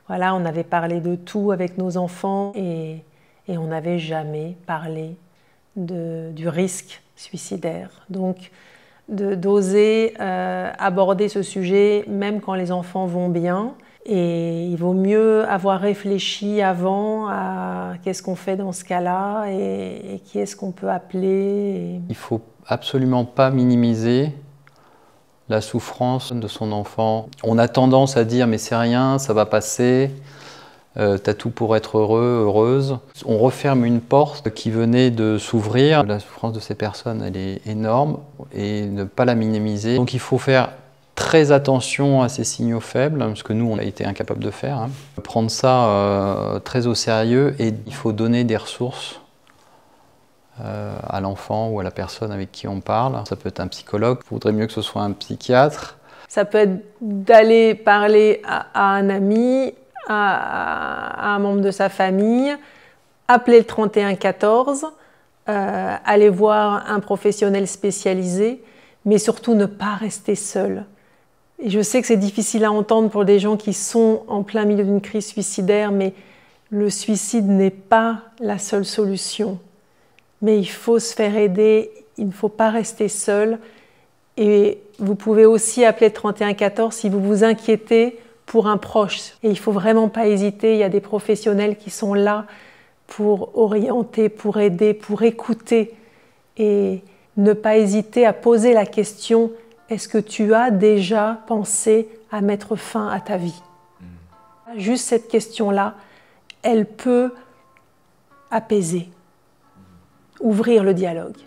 Voilà, on avait parlé de tout avec nos enfants et on n'avait jamais parlé du risque suicidaire. Donc, d'oser aborder ce sujet même quand les enfants vont bien. Et il vaut mieux avoir réfléchi avant à qu'est-ce qu'on fait dans ce cas-là et qui est-ce qu'on peut appeler. Il ne faut absolument pas minimiser la souffrance de son enfant. On a tendance à dire mais c'est rien, ça va passer, t'as tout pour être heureux, heureuse. On referme une porte qui venait de s'ouvrir. La souffrance de ces personnes, elle est énorme et ne pas la minimiser. Donc il faut faire très attention à ces signaux faibles, ce que nous on a été incapables de faire. Hein. Prendre ça très au sérieux et il faut donner des ressources à l'enfant ou à la personne avec qui on parle. Ça peut être un psychologue, il faudrait mieux que ce soit un psychiatre. Ça peut être d'aller parler à un ami, à un membre de sa famille, appeler le 3114, aller voir un professionnel spécialisé, mais surtout ne pas rester seul. Et je sais que c'est difficile à entendre pour des gens qui sont en plein milieu d'une crise suicidaire, mais le suicide n'est pas la seule solution. Mais il faut se faire aider, il ne faut pas rester seul. Et vous pouvez aussi appeler le 3114 si vous vous inquiétez pour un proche. Et il ne faut vraiment pas hésiter, il y a des professionnels qui sont là pour orienter, pour aider, pour écouter. Et ne pas hésiter à poser la question, est-ce que tu as déjà pensé à mettre fin à ta vie? Juste cette question-là, elle peut apaiser, ouvrir le dialogue.